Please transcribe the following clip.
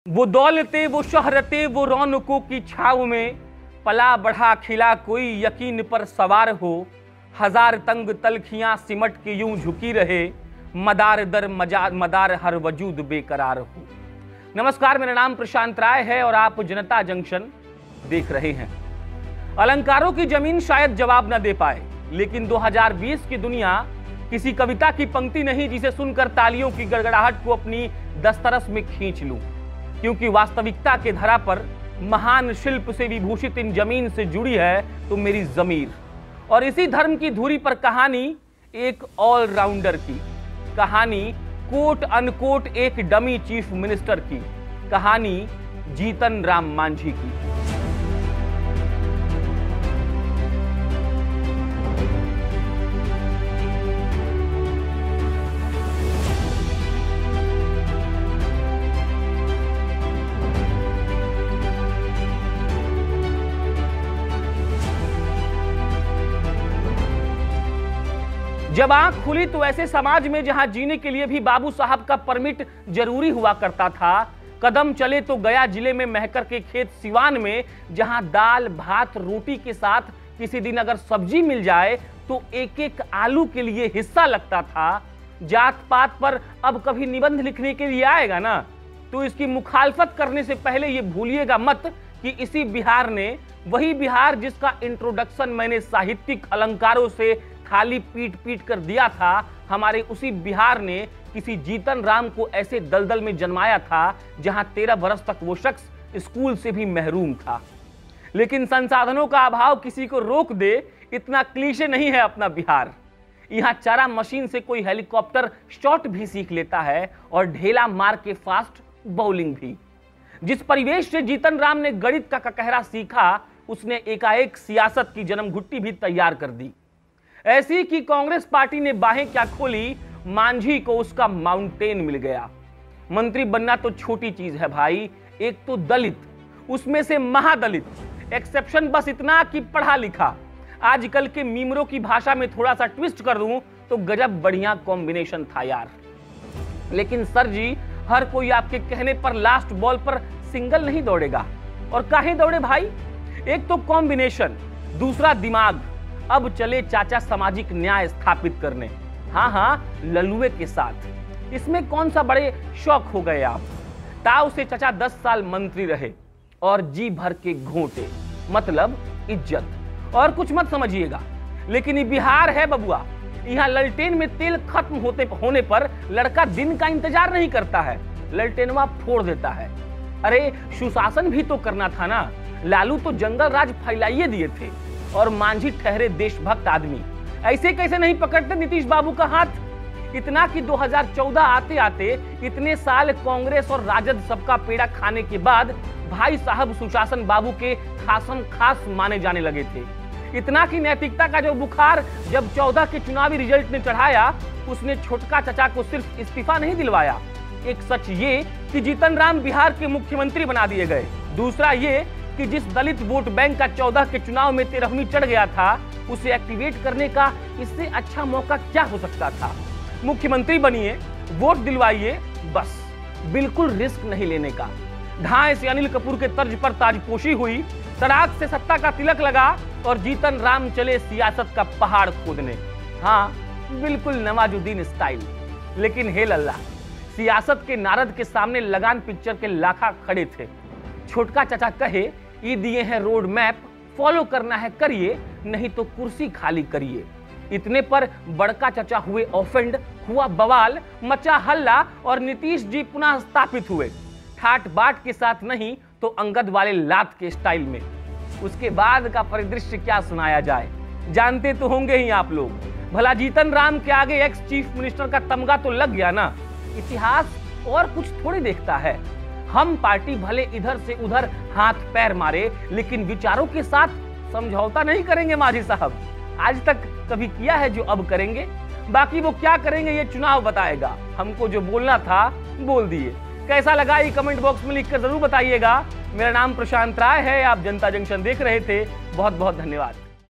वो दौलते वो शहरते वो रौनकों की छाव में पला बढ़ा खिला कोई यकीन पर सवार हो। हजार तंग तलखियां सिमट के यूं झुकी रहे, मदार दर मदार हर वजूद बेकरार हो। नमस्कार, मेरा नाम प्रशांत राय है और आप जनता जंक्शन देख रहे हैं। अलंकारों की जमीन शायद जवाब न दे पाए, लेकिन 2020 की दुनिया किसी कविता की पंक्ति नहीं जिसे सुनकर तालियों की गड़गड़ाहट को अपनी दस्तरस में खींच लूं, क्योंकि वास्तविकता के धरा पर महान शिल्प से विभूषित इन जमीन से जुड़ी है तो मेरी जमीर। और इसी धर्म की धुरी पर कहानी एक ऑलराउंडर की, कहानी कोट अनकोट एक डमी चीफ मिनिस्टर की, कहानी जीतन राम मांझी की। जब आंख खुली तो ऐसे समाज में जहां जीने के लिए भी बाबू साहब का परमिट जरूरी हुआ करता था, कदम चले तो गया जिले में महकर के खेत सिवान में, जहां दाल भात रोटी के साथ किसी दिन अगर सब्जी मिल जाए तो एक एक आलू के लिए हिस्सा लगता था। जात पात पर अब कभी निबंध लिखने के लिए आएगा ना, तो इसकी मुखालफत करने से पहले ये भूलिएगा मत कि इसी बिहार ने, वही बिहार जिसका इंट्रोडक्शन मैंने साहित्यिक अलंकारों से खाली पीट पीट कर दिया था, हमारे उसी बिहार ने किसी जीतन राम को ऐसे दलदल में जन्माया था जहां 13 वर्ष तक वो शख्स स्कूल से भी महरूम था। लेकिन संसाधनों का अभाव किसी को रोक दे, इतना क्लीशे नहीं है अपना बिहार। यहां चारा मशीन से कोई हेलीकॉप्टर शॉट भी सीख लेता है और ढेला मार के फास्ट बॉलिंग भी। जिस परिवेश से जीतन राम ने गणित का ककहरा सीखा, उसने एकाएक सियासत की जन्म घुट्टी भी तैयार कर दी। ऐसी कि कांग्रेस पार्टी ने बाहें क्या खोली, मांझी को उसका माउंटेन मिल गया। मंत्री बनना तो छोटी चीज है भाई, एक तो दलित, उसमें से महादलित। एक्सेप्शन बस इतना कि पढ़ा लिखा। आजकल के मीमरों की भाषा में थोड़ा सा ट्विस्ट कर दूं तो गजब बढ़िया कॉम्बिनेशन था यार। लेकिन सर जी, हर कोई आपके कहने पर लास्ट बॉल पर सिंगल नहीं दौड़ेगा। और काहे दौड़े भाई? एक तो कॉम्बिनेशन, दूसरा दिमाग। अब चले चाचा सामाजिक न्याय स्थापित करने, हाँ लल्लुए के साथ। इसमें कौन सा बड़े शौक हो गए आप? ताऊ से चाचा 10 साल मंत्री रहे और जी भर के घोंटे, मतलब इज्जत। और कुछ मत समझिएगा, लेकिन ये बिहार है बबुआ। यहाँ ललटेन में तेल खत्म होने पर लड़का दिन का इंतजार नहीं करता है, ललटेनवा फोड़ देता है। अरे सुशासन भी तो करना था ना। लालू तो जंगल राज फैलाइए दिए थे और मांझी ठहरे देशभक्त आदमी। ऐसे कैसे नहीं पकड़ते नीतीश बाबू का हाथ? इतना कि 2014 आते आते इतने साल कांग्रेस और राजद सबका पेड़ा खाने के बाद भाई साहब सुशासन बाबू के खासम खास माने जाने लगे थे। इतना कि नैतिकता का जो बुखार जब 14 के चुनावी रिजल्ट ने चढ़ाया, उसने छोटका चचा को सिर्फ इस्तीफा नहीं दिलवाया। एक सच ये कि जीतन राम बिहार के मुख्यमंत्री बना दिए गए। दूसरा ये कि जिस दलित वोट बैंक का 14 के चुनाव में 13वीं चढ़ गया था, उसे एक्टिवेट करने का इससे अच्छा मौका क्या हो सकता था? मुख्यमंत्री बनिए, वोट दिलवाइए, बस। बिल्कुल रिस्क नहीं लेने का। ढाई से अनिल कपूर के तर्ज पर ताजपोशी हुई, तड़ाक से सत्ता का तिलक लगा और जीतन राम चले सियासत का पहाड़ खोदने। हाँ, बिल्कुल नवाजुद्दीन स्टाइल। लेकिन हे लल्ला, सियासत के नारद के सामने लगान पिक्चर के लाखा खड़े थे। छोटका चाचा कहे, ये दिए हैं रोड मैप, फॉलो करना है करिए, नहीं तो कुर्सी खाली करिए। इतने पर बड़का चाचा हुए ऑफेंड, हुआ बवाल, मचा हल्ला और नीतीश जी पुनः स्थापित हुए। ठाट बाट के साथ नहीं तो अंगद वाले लात के स्टाइल में। उसके बाद का परिदृश्य क्या सुनाया जाए, जानते तो होंगे ही आप लोग। भला जीतन राम के आगे एक्स चीफ मिनिस्टर का तमगा तो लग गया ना। इतिहास और कुछ थोड़ी देखता है। हम पार्टी भले इधर से उधर हाथ पैर मारे, लेकिन विचारों के साथ समझौता नहीं करेंगे मांझी साहब। आज तक कभी किया है जो अब करेंगे। बाकी वो क्या करेंगे ये चुनाव बताएगा। हमको जो बोलना था बोल दिए। कैसा लगा ये कमेंट बॉक्स में लिखकर जरूर बताइएगा। मेरा नाम प्रशांत राय है, आप जनता जंक्शन देख रहे थे। बहुत बहुत धन्यवाद।